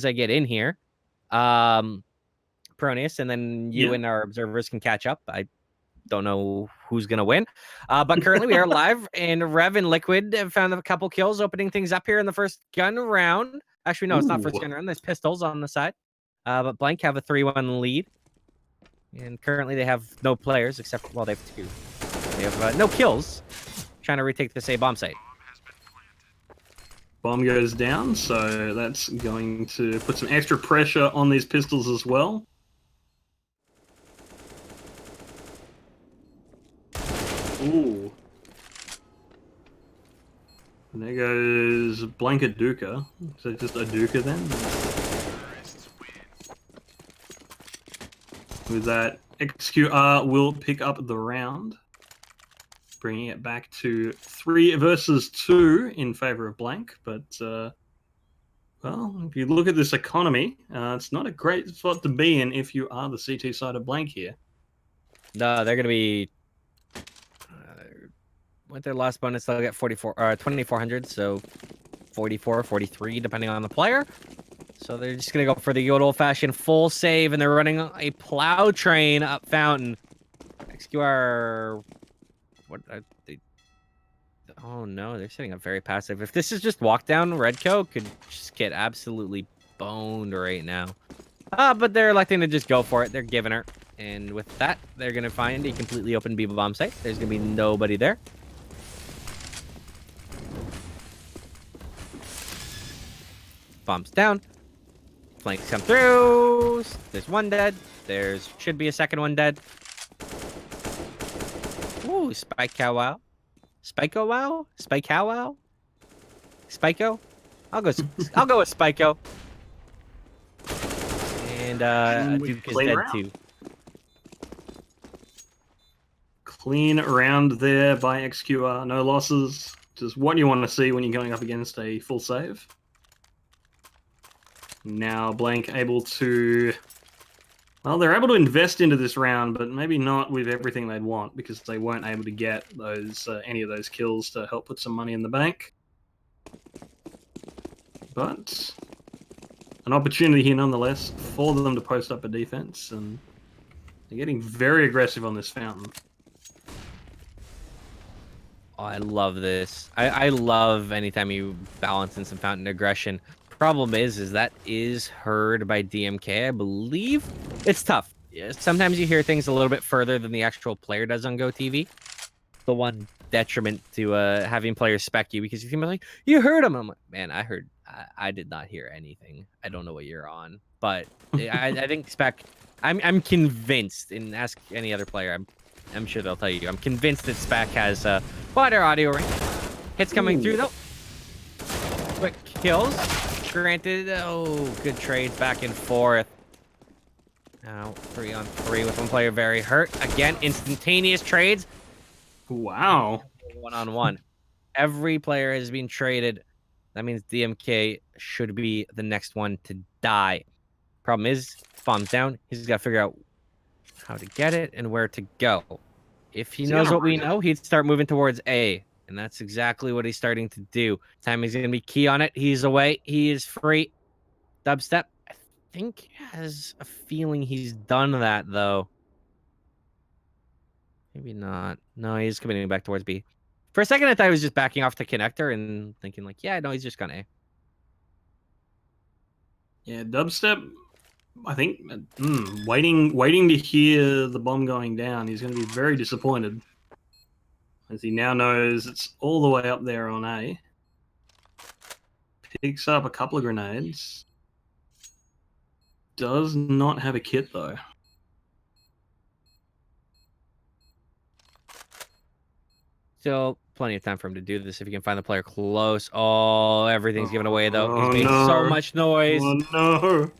I get in here, Pronius, and then you and our observers can catch up. I don't know who's gonna win, but currently we are live, and Rev and Liquid have found a couple kills, opening things up here in the first gun round. Actually, no, it's not first gun round. There's pistols on the side, but Blank have a 3-1 lead, and currently they have no players except they have 2. They have no kills. Trying to retake this A bomb site. Bomb goes down, so that's going to put some extra pressure on these pistols as well. Ooh. And there goes Blanket Duca. So just a Duca then? With that, xqR will pick up the round, bringing it back to 3 versus 2 in favor of Blank. But, well, if you look at this economy, it's not a great spot to be in if you are the CT side of Blank here. No, they're going to be... with their last bonus, they'll get 2,400, so 44, 43, depending on the player. So they're just going to go for the good old-fashioned full save, and they're running a plow train up Fountain. xqR... What are they? Oh, no, they're setting up very passive. If this is just walk down, Redco could just get absolutely boned right now. But they're electing to just go for it. They're giving her. And with that, they're going to find a completely open B bomb site. There's going to be nobody there. Bombs down. Flanks come through. There's one dead. There's should be a second one dead. Ooh, Spike Cow Wow. Spiko Wow? Spike Cow Wow? Spiko? I'll go with Spiko. And Duke is dead too. Clean round there by xqR. No losses. Just what you want to see when you're going up against a full save. Now Blank able to... Well, they're able to invest into this round, but maybe not with everything they'd want, because they weren't able to get those any of those kills to help put some money in the bank. But an opportunity here nonetheless for them to post up a defense, and they're getting very aggressive on this Fountain. Oh, I love this. I love anytime you balance in some Fountain aggression. Problem is that is heard by DMK, I believe. It's tough. Sometimes you hear things a little bit further than the actual player does on GoTV. The one detriment to having players spec you, because you can be like, you heard him. I'm like, man, I heard. I did not hear anything. I don't know what you're on, but I think spec. I'm convinced, and ask any other player. I'm sure they'll tell you. I'm convinced that spec has wider audio range. Hits coming through though. Quick kills. Granted, oh, good trades back and forth. Now 3-on-3 with one player very hurt. Again, instantaneous trades. Wow. 1-on-1. Every player has been traded. That means DMK should be the next one to die. Problem is, bombs down. He's got to figure out how to get it and where to go. If he knows what we know, he'd start moving towards A. And that's exactly what he's starting to do. Timing's going to be key on it. He's away. He is free. Dubstep, I think, has a feeling he's done that, though. Maybe not. No, he's coming back towards B. For a second, I thought he was just backing off the connector and thinking, like, yeah, no, he's just gone A. Yeah, Dubstep, I think, waiting to hear the bomb going down. He's going to be very disappointed, as he now knows it's all the way up there on A. Picks up a couple of grenades. Does not have a kit, though. Still plenty of time for him to do this if he can find the player close. Oh, everything's given away, though. He's made so much noise. Oh, no.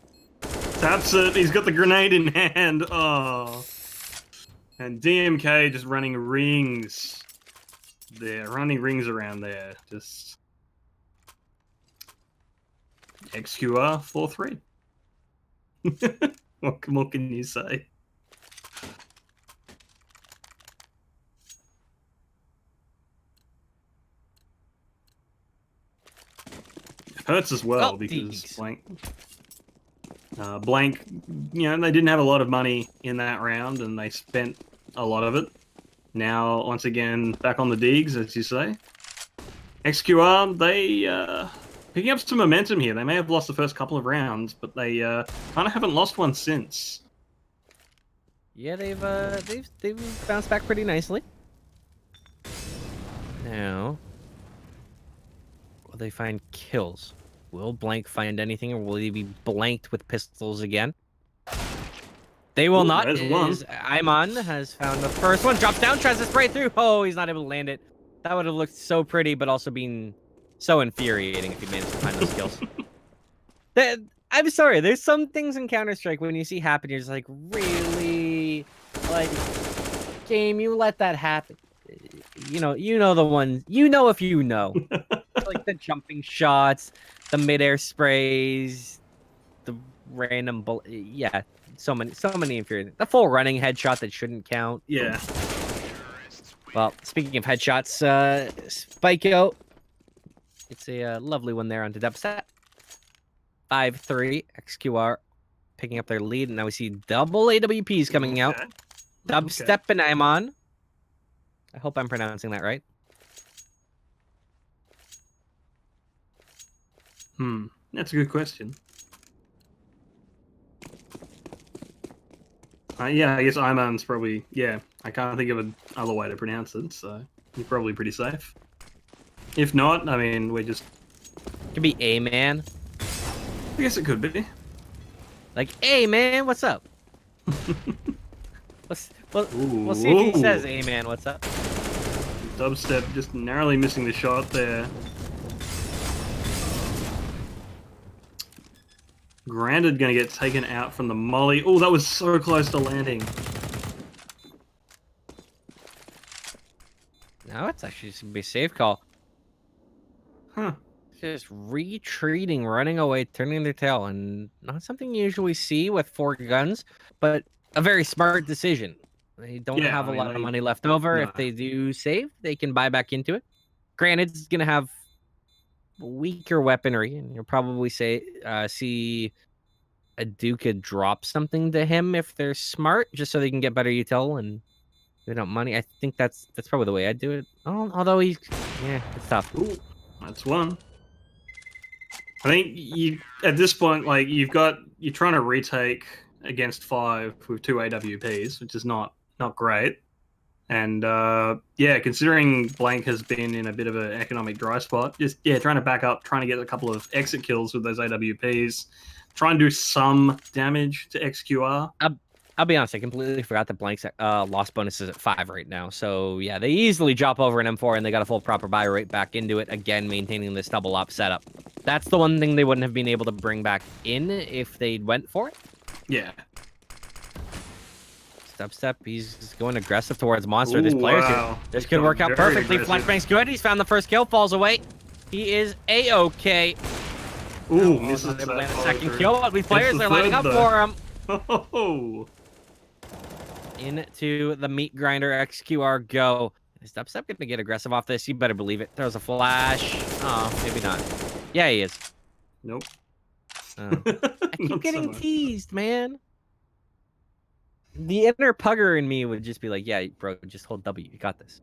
Taps it. He's got the grenade in hand. Oh. And DMK just running rings. There, running rings around there. Just xqR 4-3. What more can you say? It hurts as well because Blank Blank, they didn't have a lot of money in that round, and they spent a lot of it. Now, once again, back on the digs, as you say. xqR, they picking up some momentum here. They may have lost the first couple of rounds, but they kind of haven't lost one since. Yeah, they've bounced back pretty nicely. Now, will they find kills? Will Blank find anything, or will he be blanked with pistols again? They will not. There's one. Iman has found the first one. Drops down, tries to spray through. Oh, he's not able to land it. That would have looked so pretty, but also been so infuriating if he managed to find those kills. I'm sorry. There's some things in Counter-Strike when you see happen, you're just like, really? Like, game, you let that happen. You know the ones. You know if you know. Like the jumping shots, the midair sprays, the random yeah, so many infuriating. The full running headshot that shouldn't count. Yeah. Well, speaking of headshots, Spikeout, it's a lovely one there onto dubstep. 5-3 xqR picking up their lead, and now we see double AWPs coming out. Dubstep and Iman. I hope I'm pronouncing that right. That's a good question. Yeah, I guess Iman's probably, I can't think of another way to pronounce it, so you're probably pretty safe. If not, I mean, we're just... Could be A man. I guess it could be. Like, hey man, what's up? We'll see if he says, hey man, what's up? Dubstep just narrowly missing the shot there. Granted, gonna get taken out from the molly. Oh, that was so close to landing. Now it's actually just gonna be a safe call. Huh. Just retreating, running away, turning their tail, and not something you usually see with 4 guns, but a very smart decision. They don't have a lot of money left over. No. If they do save, they can buy back into it. Granted, it's gonna have weaker weaponry, and you'll probably see a Duca drop something to him if they're smart, just so they can get better util and give out money. I think that's probably the way I'd do it. Although it's tough. Ooh, that's one. I think at this point, like you're trying to retake against 5 with 2 AWPs, which is not great. And considering Blank has been in a bit of an economic dry spot, just trying to back up, trying to get a couple of exit kills with those AWPs, try and do some damage to xqR. I'll be honest, I completely forgot that Blank's loss bonus is at 5 right now. So yeah, they easily drop over an M4 and they got a full proper buy rate back into it, again maintaining this double op setup. That's the one thing they wouldn't have been able to bring back in if they went for it. Yeah. Step. He's going aggressive towards Monster. This player's here. This could work out perfectly. Flashbang's good. He's found the first kill. Falls away. He is A-okay. Ooh, misses that land a second kill. But these players are lining up for him. Oh. Into the meat grinder. xqR go. Is Dubstep going to get aggressive off this? You better believe it. Throws a flash. Oh, maybe not. Yeah, he is. Nope. I keep getting teased, man. The inner pugger in me would just be like, yeah, bro, just hold W. You got this.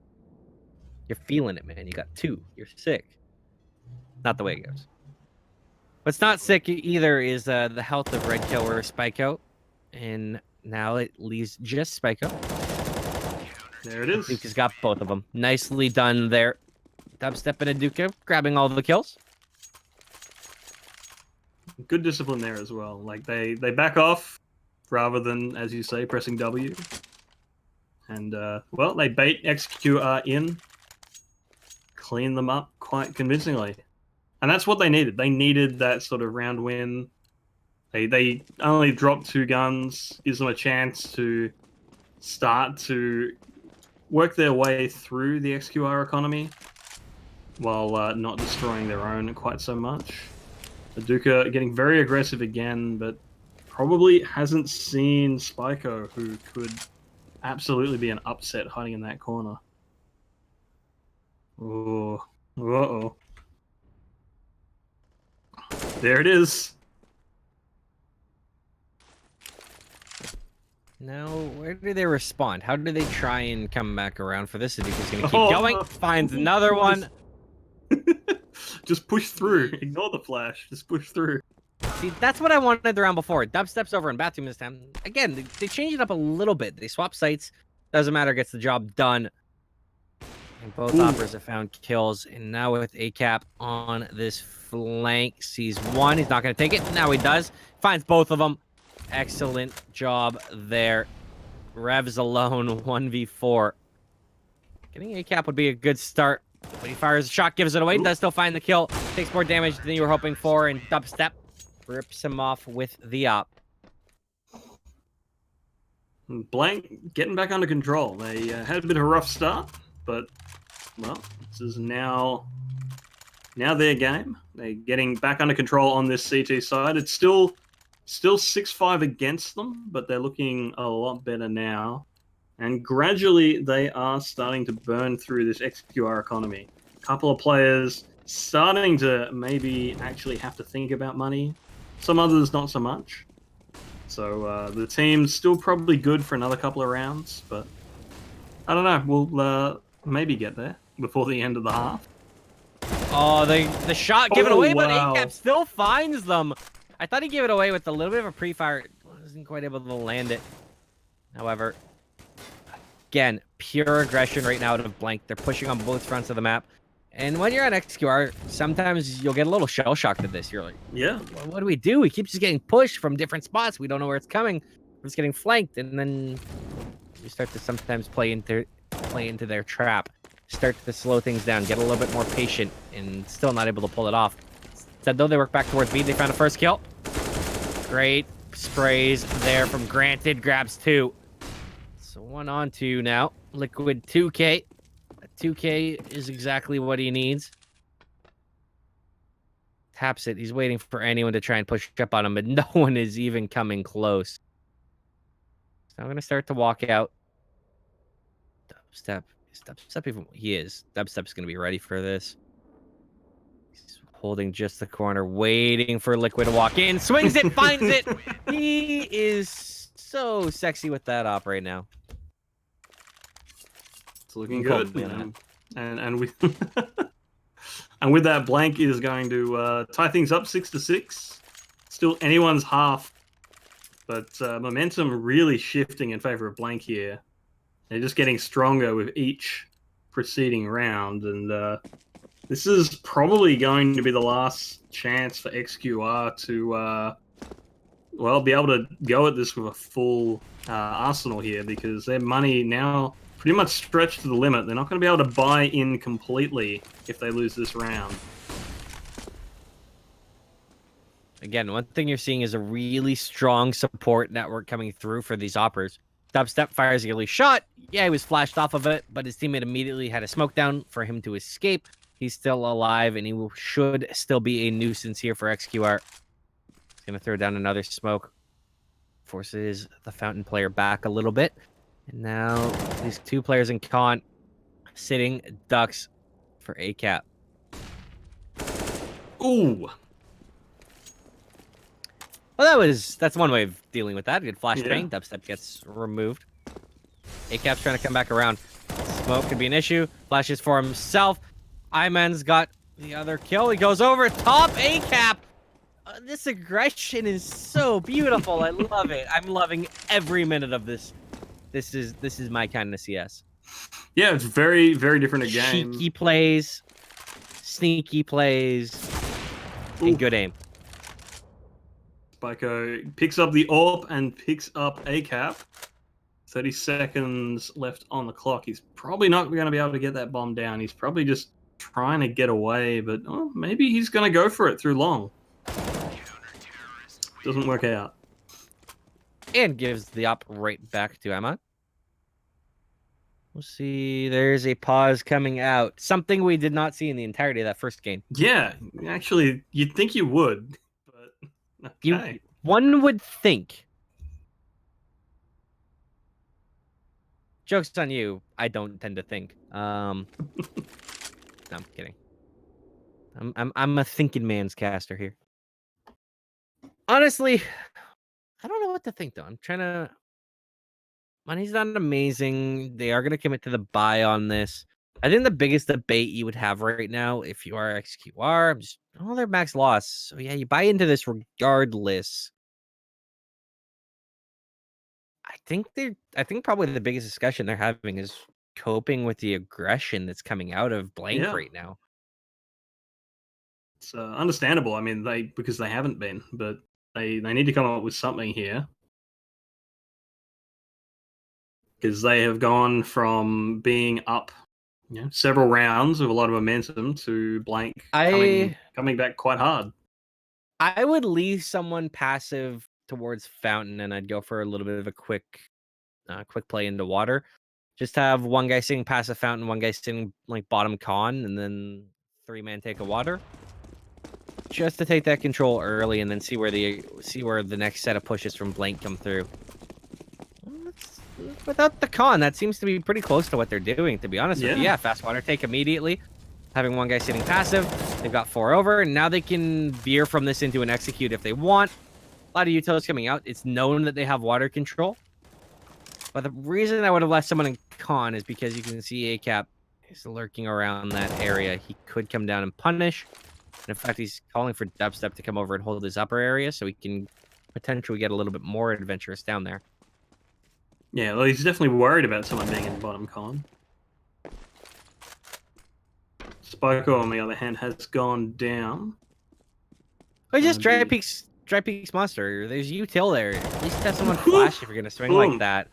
You're feeling it, man. You got 2. You're sick. Not the way it goes. What's not sick either is the health of Red Killer Spikeout. And now it leaves just Spikeout. There it is. Duca's got both of them. Nicely done there. Dubstep and a Duca grabbing all the kills. Good discipline there as well. Like they back off rather than, as you say, pressing W. And, they bait xqR in, clean them up quite convincingly. And that's what they needed. They needed that sort of round win. They only dropped 2 guns, gives them a chance to start to work their way through the xqR economy while not destroying their own quite so much. The Duca getting very aggressive again, but probably hasn't seen Spiko, who could absolutely be an upset hiding in that corner. Oh, uh-oh. There it is. Now, where do they respond? How do they try and come back around for this? Is he's going to keep Oh, going? Finds another one. Just push through. Ignore the flash. Just push through. See, that's what I wanted the round before. Dubstep's over in bathroom this time. Again, they changed it up a little bit. They swap sites. Doesn't matter. Gets the job done. And both operas have found kills. And now with ACAP on this flank, sees one. He's not going to take it. Now he does. Finds both of them. Excellent job there. Revs alone, 1v4. Getting ACAP would be a good start. But he fires a shot, gives it away. Does still find the kill. Takes more damage than you were hoping for. And Dubstep rips him off with the op. Blank getting back under control. They had a bit of a rough start, but, well, this is now their game. They're getting back under control on this CT side. It's still 6-5 against them, but they're looking a lot better now. And gradually, they are starting to burn through this xqR economy. A couple of players starting to maybe actually have to think about money. Some others, not so much. So the team's still probably good for another couple of rounds, but I don't know. We'll maybe get there before the end of the half. Oh, the shot given away, but wow. ACAP still finds them. I thought he gave it away with a little bit of a pre-fire. Wasn't quite able to land it. However, again, pure aggression right now out of Blank. They're pushing on both fronts of the map. And when you're on xqR, sometimes you'll get a little shell-shocked at this. You're like, yeah, what do we do? We keep just getting pushed from different spots. We don't know where it's coming. We're just getting flanked. And then you start to sometimes play into their trap. Start to slow things down, get a little bit more patient, and still not able to pull it off. Instead, though, they work back towards B. They found a first kill. Great sprays there from Granted. Grabs 2. So 1-on-2 now. Liquid 2K. 2K is exactly what he needs. Taps it. He's waiting for anyone to try and push up on him, but no one is even coming close. So I'm going to start to walk out. Dubstep. Even he is. Dubstep's going to be ready for this. He's holding just the corner, waiting for Liquid to walk in. Swings it, finds it. He is so sexy with that op right now. it's looking good. And with and with that, Blank is going to tie things up 6-6. Still anyone's half, but momentum really shifting in favor of Blank here. They're just getting stronger with each preceding round, and this is probably going to be the last chance for xqR to, well, be able to go at this with a full arsenal here, because their money now pretty much stretched to the limit. They're not going to be able to buy in completely if they lose this round. Again, one thing you're seeing is a really strong support network coming through for these operas. Dubstep fires a early shot. Yeah, he was flashed off of it, but his teammate immediately had a smoke down for him to escape. He's still alive, and he should still be a nuisance here for xqR. He's going to throw down another smoke. Forces the Fountain player back a little bit. And now these two players in con sitting ducks for ACAP. Ooh. Well, that's one way of dealing with that. Good flash bang. Dubstep gets removed. ACAP's trying to come back around. Smoke could be an issue. Flashes for himself. Iman's got the other kill. He goes over top. ACAP. This aggression is so beautiful. I love it. I'm loving every minute of this. This is my kind of CS. Yeah, it's very, very different a game. Cheeky plays, sneaky plays, and good aim. Spyco picks up the AWP and picks up ACAP. 30 seconds left on the clock. He's probably not going to be able to get that bomb down. He's probably just trying to get away, but maybe he's going to go for it through long. Doesn't work out. And gives the op right back to Emma. We'll see. There's a pause coming out. Something we did not see in the entirety of that first game. Yeah, actually, you'd think you would. But okay. One would think. Joke's on you. I don't tend to think. No, I'm kidding. I'm a thinking man's caster here. Honestly, I don't know what to think though. I'm trying to Money's not amazing. They are going to commit to the buy on this. I think the biggest debate you would have right now, if you are xqR, they're max loss. So yeah, you buy into this regardless. I think probably the biggest discussion they're having is coping with the aggression that's coming out of blank Yeah, right now. it's understandable. I mean, because they haven't been, but they need to come up with something here because they have gone from being up, several rounds with a lot of momentum to blank coming back quite hard. I would leave someone passive towards fountain, and I'd go for a little bit of a quick play into water. Just have one guy sitting passive fountain, one guy sitting like bottom con, and then 3-man take a water. Just to take that control early, and then see where the next set of pushes from blank come through. Without the con, that seems to be pretty close to what they're doing, to be honest with you. Yeah, fast water take immediately. Having one guy sitting passive, they've got 4 over, and now they can veer from this into an execute if they want. A lot of utilities coming out. It's known that they have water control. But the reason I would have left someone in con is because you can see ACAP is lurking around that area. He could come down and punish. And in fact, he's calling for Dubstep to come over and hold his upper area so he can potentially get a little bit more adventurous down there. Yeah, well, he's definitely worried about someone being in bottom con. Spoko, on the other hand, has gone down. Oh, just Dry Peaks monster. There's util there. At least have someone flash if you're gonna swing like that.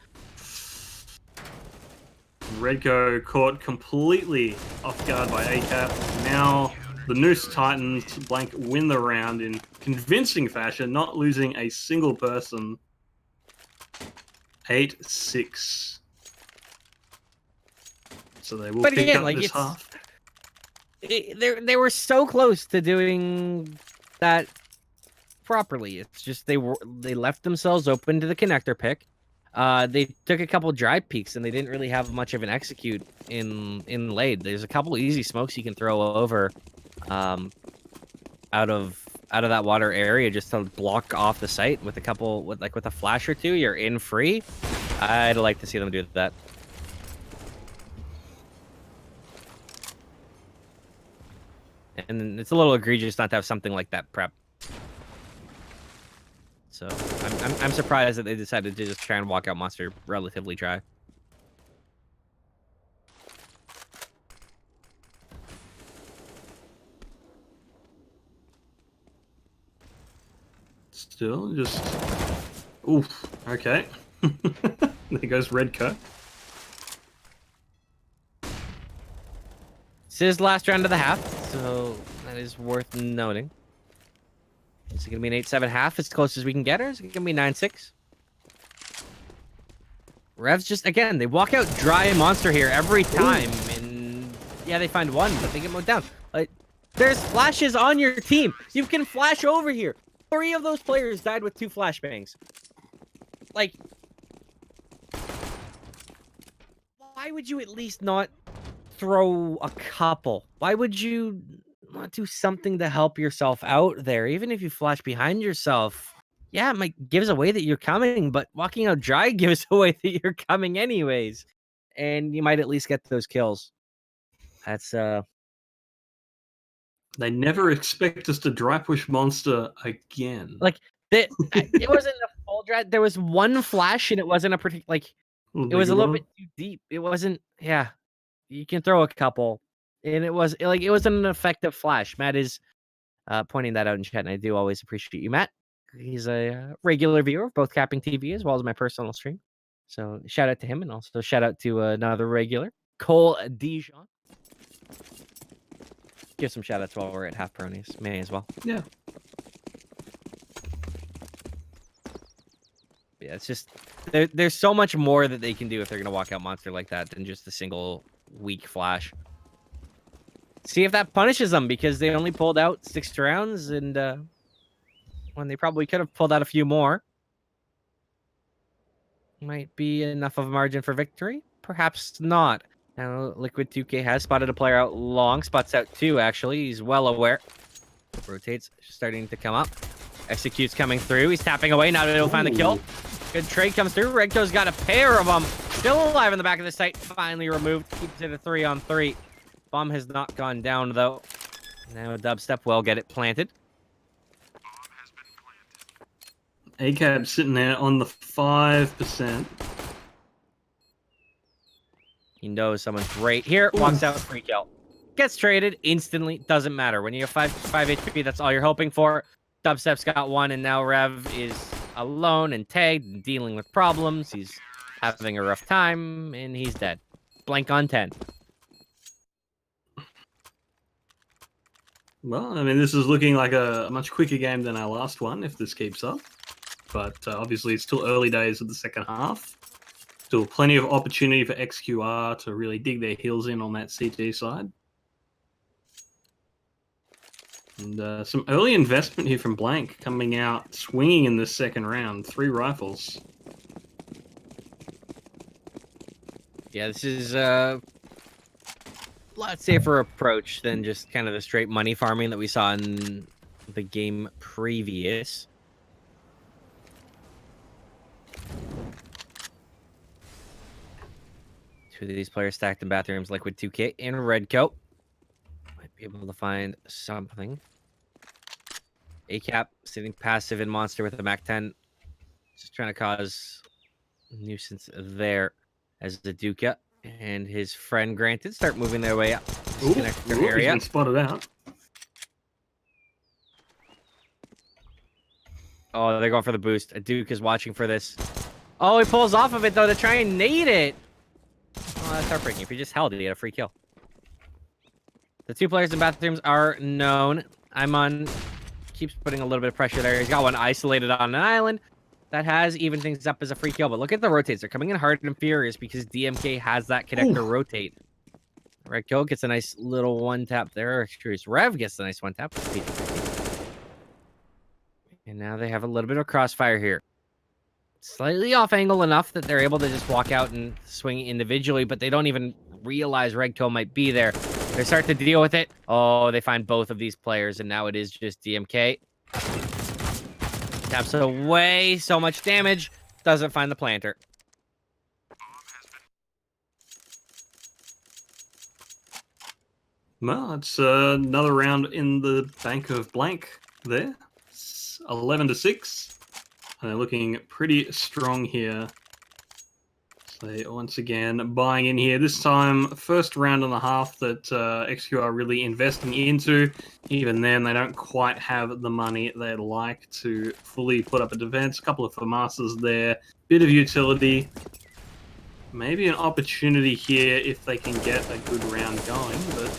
Redco caught completely off guard by ACAP. Now the Noose Titans blank win the round in convincing fashion, not losing a single person. 8-6. So they will pick up this half. They were so close to doing that properly. It's just they left themselves open to the connector pick. They took a couple dry peaks and they didn't really have much of an execute in laid. There's a couple easy smokes you can throw over out of that water area just to block off the site with a flash or two. You're in free. I'd like to see them do that. And it's a little egregious not to have something like that prep. So I'm surprised that they decided to just try and walk out monster relatively dry. Still just... Oof. Okay. There goes Redco. This is last round of the half, so that is worth noting. Is it going to be an 8-7 half as close as we can get, or is it going to be 9-6? Revs just, again, they walk out dry monster here every time, and yeah, they find one, but they get mowed down. Like, there's flashes on your team. You can flash over here. 3 of those players died with 2 flashbangs. Like, why would you at least not throw a couple? Why would you not do something to help yourself out there? Even if you flash behind yourself, yeah, it might gives away that you're coming, but walking out dry gives away that you're coming anyways. And you might at least get those kills. That's They never expect us to dry push monster again. like it wasn't a full dry. There was one flash and it wasn't a particular, like, it was a little bit too deep. It wasn't, yeah. You can throw a couple, and it wasn't an effective flash. Matt is pointing that out in chat, and I do always appreciate you, Matt. He's a regular viewer of both CappingTV as well as my personal stream. So shout out to him, and also shout out to another regular, Cole Dijon. Give some shout outs while we're at half bronies. May as well. Yeah. Yeah, it's just there's so much more that they can do if they're gonna walk out monster like that than just a single weak flash. See if that punishes them, because they only pulled out 6 rounds, and when they probably could have pulled out a few more. Might be enough of a margin for victory. Perhaps not. Now Liquid 2K has spotted a player out long. Spots out 2 actually. He's well aware. Rotates, starting to come up. Executes coming through. He's tapping away. Now he'll find the kill. Good trade comes through. Redco's got a pair of them. Still alive in the back of the site. Finally removed. Keeps it a 3-on-3. Bomb has not gone down, though. Now Dubstep will get it planted. ACAB sitting there on the 5%. He knows someone's right here. Walks out, free kill. Gets traded instantly. Doesn't matter. When you have 5 HP, that's all you're hoping for. Dubstep's got 1, and now Rev is alone and tagged and dealing with problems. He's having a rough time, and he's dead. Blank on 10. Well, I mean, this is looking like a much quicker game than our last one, if this keeps up. But obviously, it's still early days of the second half. Still plenty of opportunity for xqR to really dig their heels in on that CT side. And some early investment here from Blank, coming out swinging in this second round. 3 rifles. Yeah, this is a lot safer approach than just kind of the straight money farming that we saw in the game previous. Two of these players stacked in bathrooms, Liquid 2K and Redcoat. Might be able to find something. ACAP sitting passive in Monster with the MAC-10. Just trying to cause nuisance there as the Duca and his friend Granted start moving their way up. Ooh, Area. He's been spotted out. Oh, they're going for the boost. A Duke is watching for this. Oh, he pulls off of it, though, to try and nade it. Oh, that's heartbreaking. If he just held it, he had a free kill. The 2 players in bathrooms are known. Imon keeps putting a little bit of pressure there. He's got one isolated on an island. That has evened things up as a free kill. But look at the rotates. They're coming in hard and furious because DMK has that connector rotate. Redco gets a nice little 1-tap there. Curious. Rev gets a nice 1-tap. And now they have a little bit of crossfire here. Slightly off angle enough that they're able to just walk out and swing individually, but they don't even realize Redco might be there. They start to deal with it. Oh, they find both of these players, and now it is just DMK. Taps away, so much damage. Doesn't find the planter. Well, it's another round in the bank of Blank there. It's 11-6. And they're looking pretty strong here. So once again, buying in here. This time, first round and a half that xqR are really investing into. Even then, they don't quite have the money they'd like to fully put up a defense. A couple of FAMASas there. Bit of utility. Maybe an opportunity here if they can get a good round going. But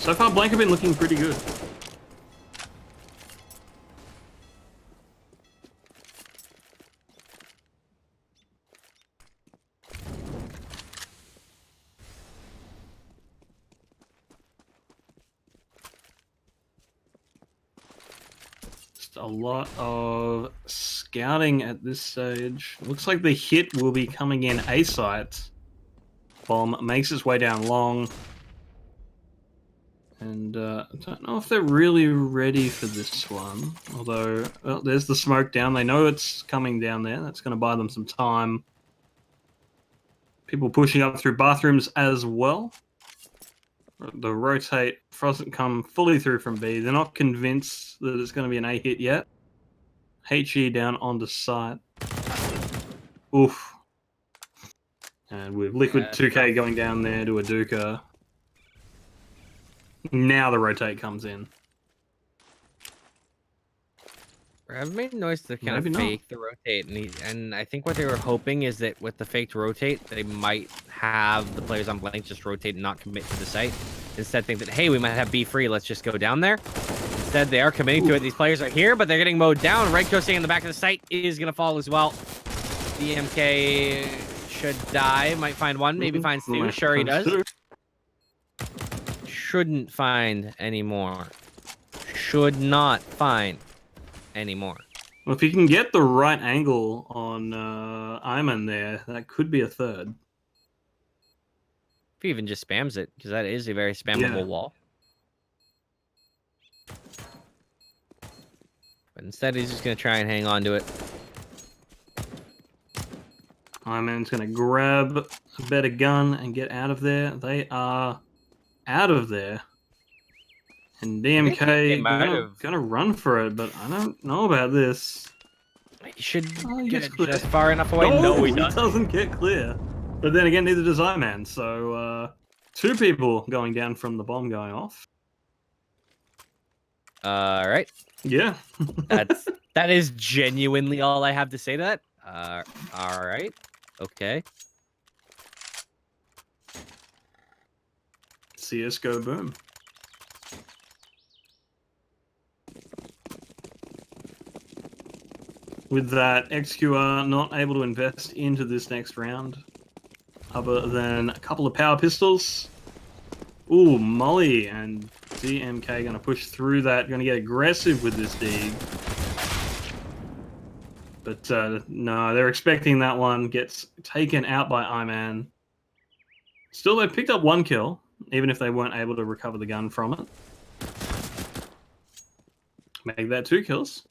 so far, Blank have been looking pretty good. A lot of scouting at this stage. Looks like the hit will be coming in A site. Bomb makes its way down long. And I don't know if they're really ready for this one. Although, well, there's the smoke down. They know it's coming down there. That's going to buy them some time. People pushing up through bathrooms as well. The rotate doesn't come fully through from B. They're not convinced that it's going to be an A hit yet. HE down onto site. Oof. And with Liquid 2K going down there to a Duca. Now the rotate comes in. I've made noise to kind of fake the rotate, and I think what they were hoping is that with the faked rotate, they might have the players on Blank just rotate and not commit to the site. Instead, think that, hey, we might have B free, let's just go down there. Instead, they are committing to it. These players are here, but they're getting mowed down. Redco staying in the back of the site is going to fall as well. DMK should die. Might find one, maybe finds 2. Sure he does. Shouldn't find anymore. Should not find anymore. Well, if you can get the right angle on Iman there, that could be a third. If he even just spams it, because that is a very spammable wall. But instead, he's just going to try and hang on to it. Iron Man's going to grab a better gun and get out of there. They are out of there. And I think they DMK might have. gonna run for it, but I don't know about this. He should Oh, he get gets clear. just far enough away. No, No, he he doesn't. doesn't get clear. But then again, neither does Iron Man. So 2 people going down from the bomb going off. All right. Yeah. That is genuinely all I have to say to that. All right. Okay. CS:GO boom. With that, xqR not able to invest into this next round, other than a couple of power pistols. Ooh, Molly and DMK going to push through that, going to get aggressive with this dig. But no, they're expecting that one gets taken out by I-Man. Still, they picked up 1 kill, even if they weren't able to recover the gun from it. Make that 2 kills.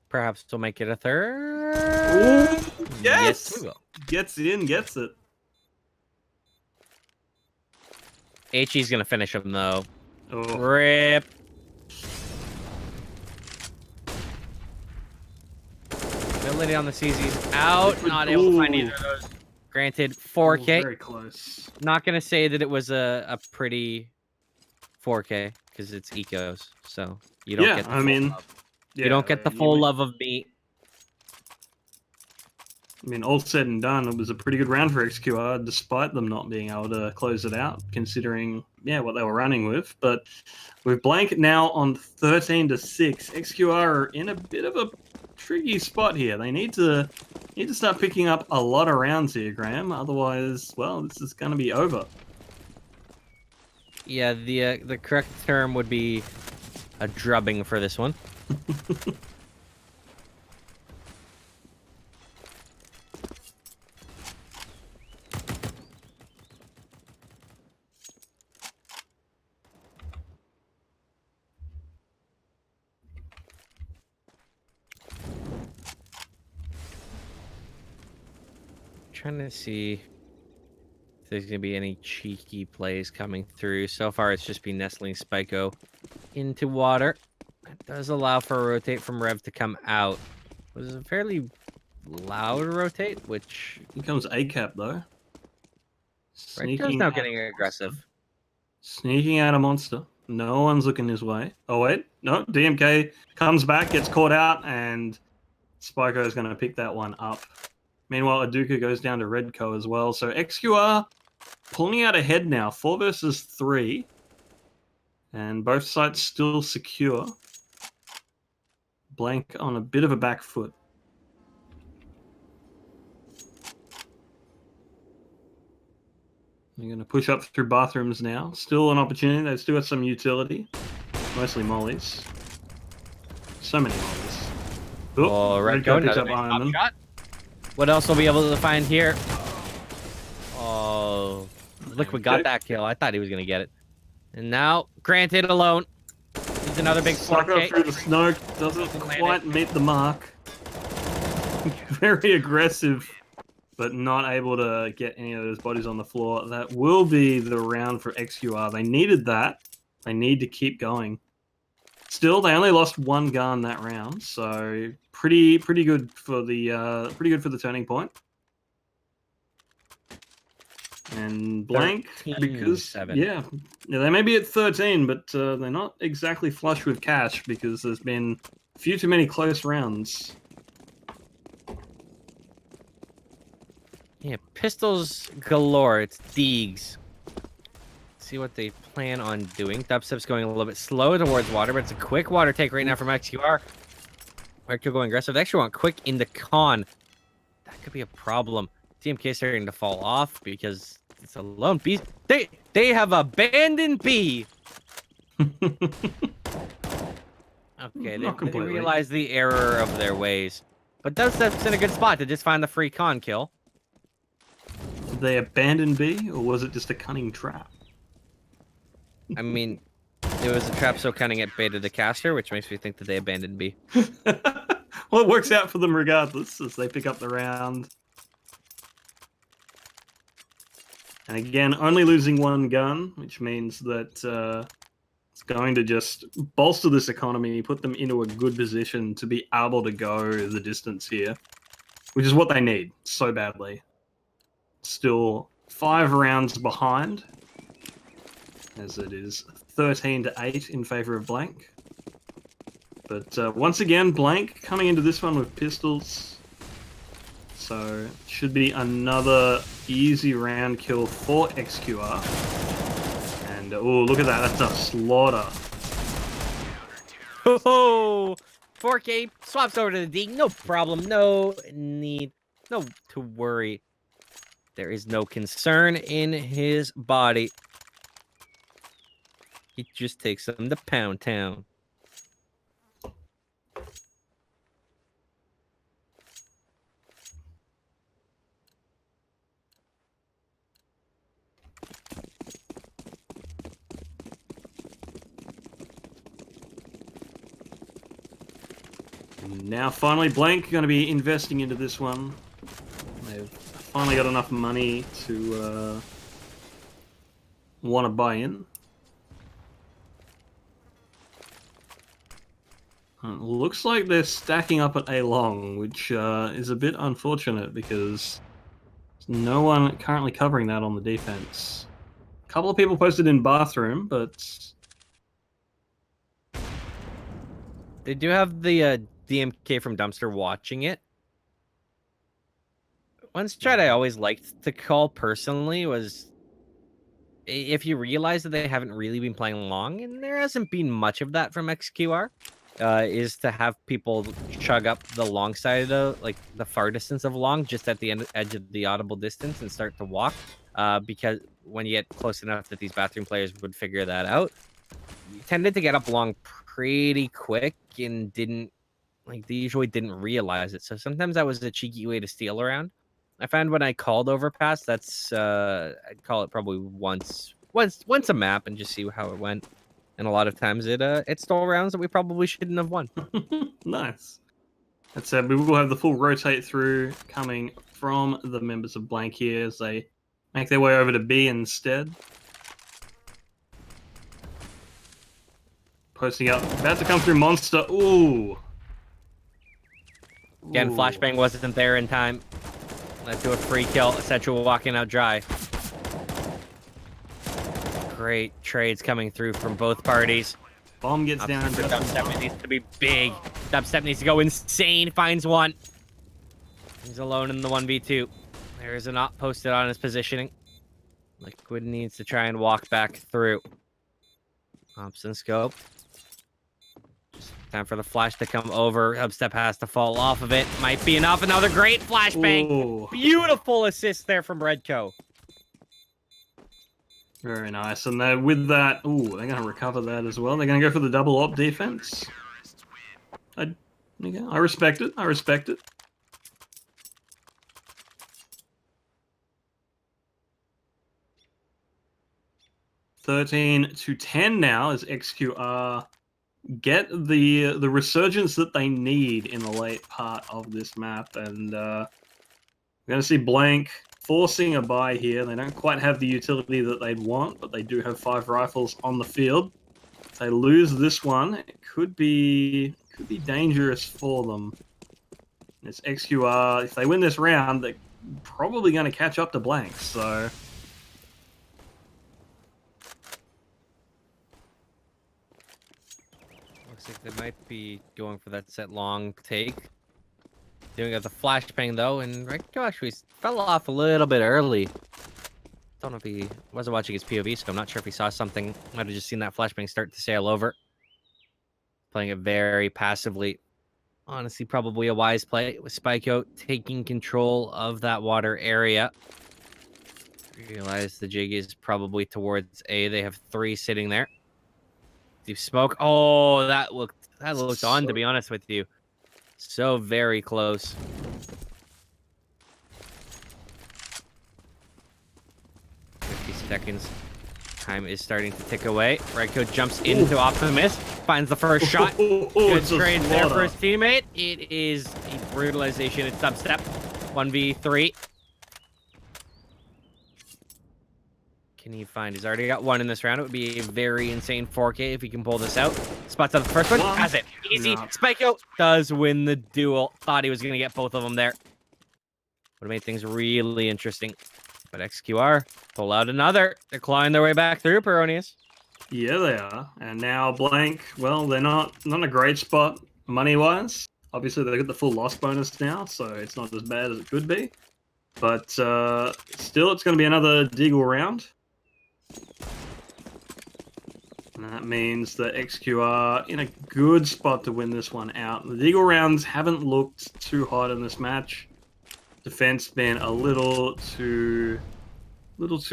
Perhaps we'll make it a 3rd. Ooh, yes! We will. Gets in, gets it. HE's gonna finish him though. Oh. Rip. Ability on the CZ's out. Not able to find either of those. Granted, 4K. Ooh, very close. Not gonna say that it was a pretty 4K because it's ecos, so you don't get the full love. You don't get the full love of me. I mean, all said and done, it was a pretty good round for xqR, despite them not being able to close it out, considering, what they were running with. But with Blank now on 13-6, xqR are in a bit of a tricky spot here. They need to start picking up a lot of rounds here, Graham. Otherwise, well, this is going to be over. Yeah, the correct term would be a drubbing for this one. Trying to see if there's gonna be any cheeky plays coming through. So far, it's just been nestling Spyco into water. It does allow for a rotate from Rev to come out. It was a fairly loud rotate, which Here comes ACAP though. Redco's now getting aggressive. Sneaking out a monster. No one's looking his way. Oh wait, no. DMK comes back, gets caught out, and Spyco is going to pick that one up. Meanwhile, Aduka goes down to Redco as well. So xqR pulling out ahead now, 4 versus 3. And both sides still secure. Blank on a bit of a back foot. They're going to push up through bathrooms now. Still an opportunity. They've still got some utility. Mostly mollies. So many mollies. Oh, Redco picks up Ironman. Shot. What else will we be able to find here? Oh, Liquid got that kill. I thought he was going to get it. And now, Granted alone. He's another big 4K. Through the smoke. Doesn't quite meet the mark. Very aggressive, but not able to get any of those bodies on the floor. That will be the round for xqR. They needed that. They need to keep going. Still, they only lost 1 gun that round, so pretty good for the turning point. And Blank, 13, because 7. yeah, they may be at 13, but they're not exactly flush with cash because there's been a few too many close rounds. Yeah, pistols galore. It's Deegs. See what they plan on doing. Dubstep's going a little bit slow towards water, but it's a quick water take right now from xqR. Recto going aggressive. They actually want quick in the con. That could be a problem. DMK starting to fall off because it's a lone B. They have abandoned B. Okay, they realize the error of their ways. But Dubstep's in a good spot to just find the free con kill. Did they abandon B, or was it just a cunning trap? I mean, it was a trap so cunning it baited the caster, which makes me think that they abandoned B. Well, it works out for them regardless as they pick up the round. And again, only losing one gun, which means that it's going to just bolster this economy, put them into a good position to be able to go the distance here, which is what they need so badly. Still 5 rounds behind, as it is 13-8 in favor of Blank. But once again, Blank coming into this one with pistols. So should be another easy round kill for xqR. And oh, look at that, that's a slaughter. Oh, 4K swaps over to the D. No problem. No need. No to worry. There is no concern in his body. He just takes them to Pound Town. Now finally Blank going to be investing into this one. They've finally got enough money to want to buy in. Looks like they're stacking up at A long, which is a bit unfortunate because there's no one currently covering that on the defense. A couple of people posted in bathroom, but They do have the DMK from Dumpster watching it. One strat I always liked to call personally was if you realize that they haven't really been playing long, and there hasn't been much of that from xqR, is to have people chug up the long side of, like, the far distance of long, just at the edge of the audible distance and start to walk. Because when you get close enough that these bathroom players would figure that out, you tended to get up long pretty quick and they usually didn't realize it. So sometimes that was a cheeky way to steal around. I found when I called overpass, that's I'd call it probably once a map and just see how it went. And a lot of times it stole rounds that we probably shouldn't have won. nice. That said, we will have the full rotate through coming from the members of Blank here as they make their way over to B instead. Posting up, about to come through Monster. Ooh. Again, flashbang wasn't there in time. Led to a free kill. Essential walking out dry. Great trades coming through from both parties. Bomb gets down. Dubstep needs to be big. Dubstep needs to go insane. Finds one. He's alone in the 1v2. There is an op posted on his positioning. Liquid needs to try and walk back through. Ops and scope. Just time for the flash to come over. Dubstep has to fall off of it. Might be enough. Another great flashbang. Ooh. Beautiful assist there from Redco. Very nice. And then with that, ooh, they're going to recover that as well. They're going to go for the double op defense. I respect it. I respect it. (13-10) now as xqR get the resurgence that they need in the late part of this map, and we're going to see Blank forcing a buy here. They don't quite have the utility that they'd want, but they do have 5 rifles on the field. If they lose this one, it could be dangerous for them. It's xqR. If they win this round, they're probably going to catch up to Blank, so Looks like they might be going for that set long take. Doing it the flashbang though, and Redco actually fell off a little bit early. Don't know if he wasn't watching his POV, so I'm not sure if he saw something. Might have just seen that flashbang start to sail over. Playing it very passively. Honestly, probably a wise play with Spikeout taking control of that water area. Realize the jig is probably towards A. They have 3 sitting there. Deep smoke. Oh, that looked on, to be honest with you. So very close. Seconds. Time is starting to tick away. Raiko jumps into Optimus, finds the first shot. Good It's a trade there for slaughter. his teammate. It is a brutalization. It's dubstep. 1v3. Can he find? He's already got one in this round. It would be a very insane 4K if he can pull this out. Spots out the first one. Has it. Easy. No. Spikeout does win the duel. Thought he was going to get both of them there. Would have made things really interesting. But xqR pull out another. They're clawing their way back through, Peronius. Yeah, they are. And now Blank, well, they're not in a great spot money-wise. Obviously, they got the full loss bonus now, so it's not as bad as it could be. But still, it's going to be another Deagle round. And that means that xqR in a good spot to win this one out. The Deagle rounds haven't looked too hot in this match. Defense been a little too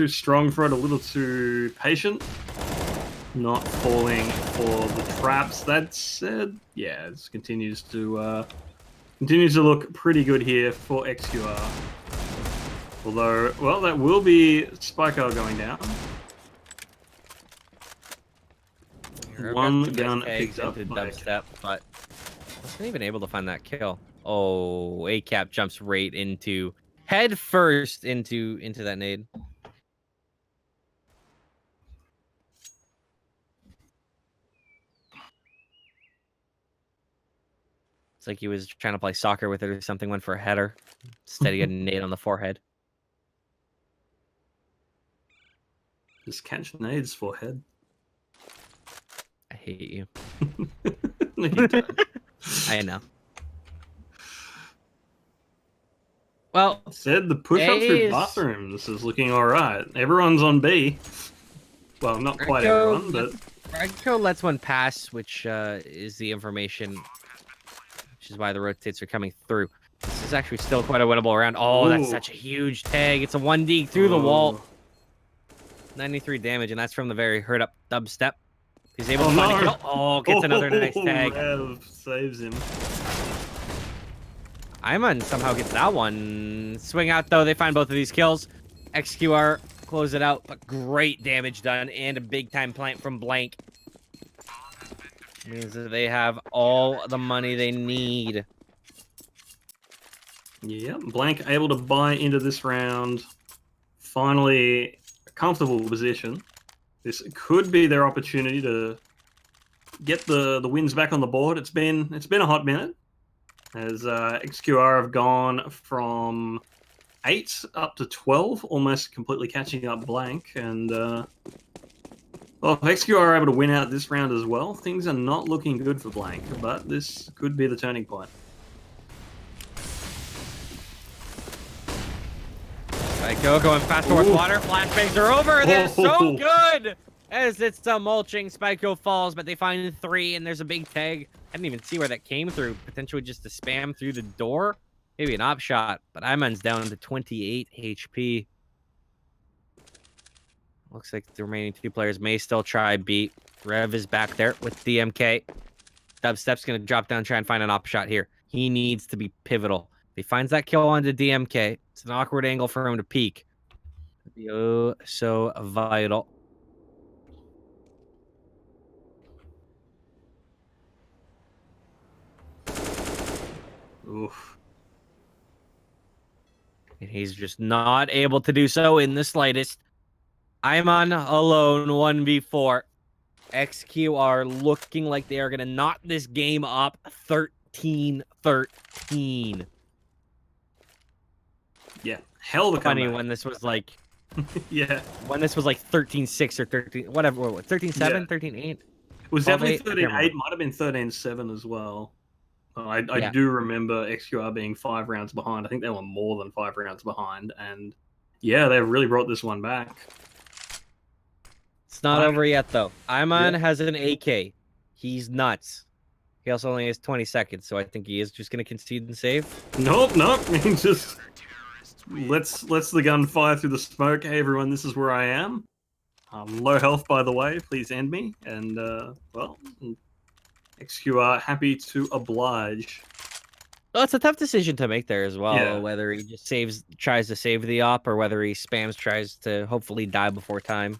strong for it, a little too patient. Not falling for the traps. That said, yeah, it continues to look pretty good here for xqR. Although, well, that will be Spiker going down. One gun picked up by dubstep, but wasn't even able to find that kill. Oh, A-Cap jumps right into head first into that nade. It's like he was trying to play soccer with it or something, went for a header. Instead, he got a nade on the forehead. Just catch nades forehead. I hate you. No, you don't. I know. Well, Said the push up through bathrooms is looking alright. Everyone's on B. Well, not quite everyone, but Raiko lets one pass, which is the information, which is why the rotates are coming through. This is actually still quite a winnable round. Oh, that's such a huge tag. It's a 1D through the wall. 93 damage, and that's from the very hurt up dubstep. He's able to find a kill. Oh, gets another nice tag. Rev saves him. Iman somehow gets that one. Swing out, though. They find both of these kills. xqR close it out, but great damage done, and a big-time plant from Blank. Means that they have all the money they need. Yeah, Blank able to buy into this round. Finally, a comfortable position. This could be their opportunity to get the wins back on the board. It's been a hot minute, as xqR have gone from 8 up to 12, almost completely catching up Blank. And well, if xqR are able to win out this round as well, things are not looking good for Blank. But this could be the turning point. Psycho going fast towards water. Flashbangs are over. They're so good. As it's the mulching, Spyco falls, but they find 3, and there's a big tag. I didn't even see where that came through. Potentially just to spam through the door. Maybe an op shot, but Iman's down to 28 HP. Looks like the remaining 2 players may still try B. Rev is back there with DMK. Dubstep's going to drop down, try and find an op shot here. He needs to be pivotal. If he finds that kill onto DMK, it's an awkward angle for him to peek. It'd be oh so vital. Oof. And he's just not able to do so in the slightest. Iman alone, 1v4. xqR looking like they are going to knock this game up 13-13. Yeah, hell of a Funny comeback. when this was like... Yeah. When this was like 13-6 or 13... Whatever. 13-7? Yeah. 13-8? It was definitely 13-8. 13-8. Might have been 13-7 as well. I Yeah. do remember xqR being 5 rounds behind. I think they were more than 5 rounds behind. And yeah, they've really brought this one back. It's not over yet, though. Iman has an AK. He's nuts. He also only has 20 seconds, so I think he is just going to concede and save. Nope. He just lets the gun fire through the smoke. Hey, everyone, this is where I am. Low health, by the way. Please end me. And, well, xqR happy to oblige. Well, it's a tough decision to make there as well. Yeah. Whether he just tries to save the op, or whether he spams, tries to hopefully die before time.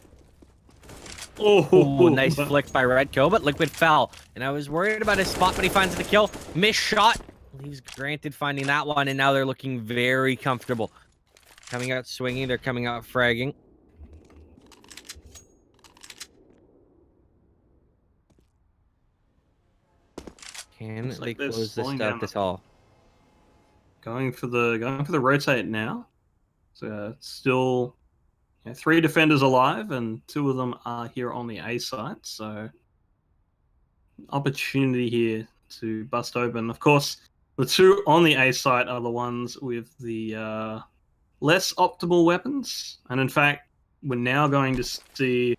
Oh, nice but flick by Redco, but Liquid fell. And I was worried about his spot, but he finds the kill. Missed shot. Leaves Granted finding that one, and now they're looking very comfortable. Coming out swinging, they're coming out fragging. Can looks they like they're close this slowing down out at all? going for the rotate now. So still, 3 defenders alive, and 2 of them are here on the A site. So opportunity here to bust open. Of course, the 2 on the A site are the ones with the less optimal weapons, and in fact, we're now going to see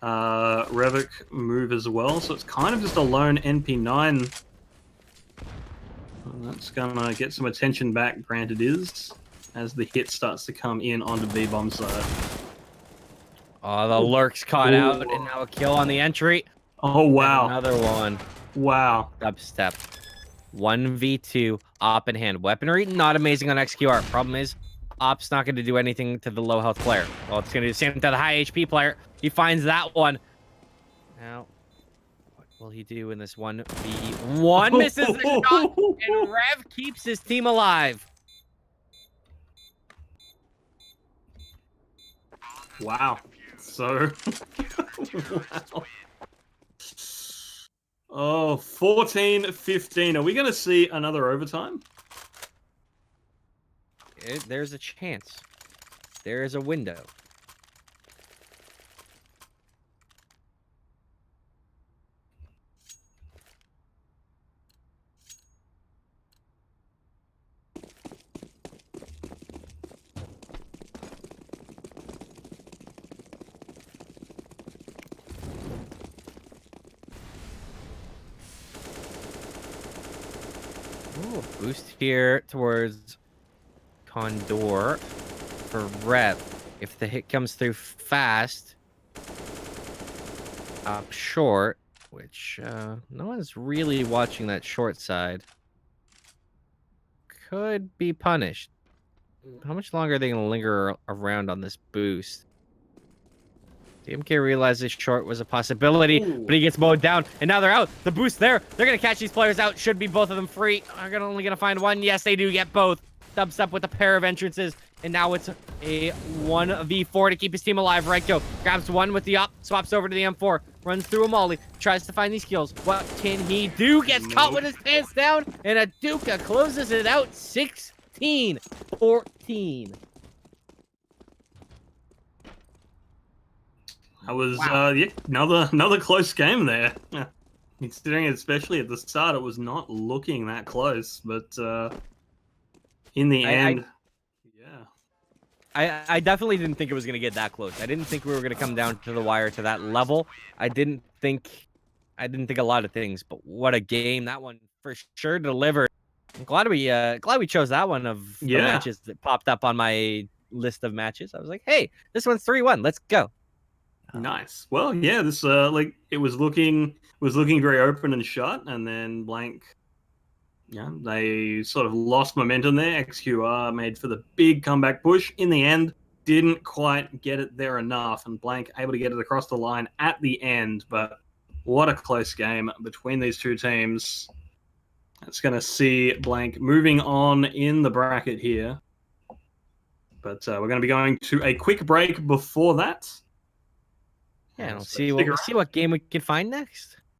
Revok move as well. So it's kind of just a lone NP9. Well, that's gonna get some attention back. Granted is as the hit starts to come in onto B-bomb side. Oh, the lurk's caught out, and now a kill on the entry. Oh wow! And another one. Wow! Dubstep. 1v2, op in hand. Weaponry, not amazing on xqR. Problem is, op's not going to do anything to the low health player. Well, it's going to do the same to the high HP player. He finds that one. Now, what will he do in this 1v1? Misses the shot, and Rev keeps his team alive. Wow! So, wow. Oh, 14-15. Are we going to see another overtime? There's a chance. There is a window. Ooh, boost here towards Condor for Rev. If the hit comes through fast, up short, which no one's really watching that short side, could be punished. How much longer are they going to linger around on this boost? DMK realizes short was a possibility, but he gets mowed down, and now they're out. The boost there. They're going to catch these players out. Should be both of them free. Are only going to find one. Yes, they do get both. Dubstep with a pair of entrances, and now it's a 1v4 to keep his team alive. Reiko grabs one with the up, swaps over to the M4, runs through a molly, tries to find these kills. What can he do? Gets caught with his pants down, and Aduka closes it out 16-14. That was yeah, another close game there. Considering, especially at the start, it was not looking that close, but in the end, yeah. I definitely didn't think it was going to get that close. I didn't think we were going to come down to the wire to that level. I didn't think a lot of things, but what a game that one for sure delivered. I'm glad we chose that one of the matches that popped up on my list of matches. I was like, hey, this one's 3-1. Let's go. Nice. Well, yeah, this like it was looking very open and shut, and then Blank, they sort of lost momentum there. xqR made for the big comeback push. In the end, didn't quite get it there enough, and Blank able to get it across the line at the end. But what a close game between these two teams. It's going to see Blank moving on in the bracket here. But we're going to be going to a quick break before that. Yeah, we'll see what game we can find next.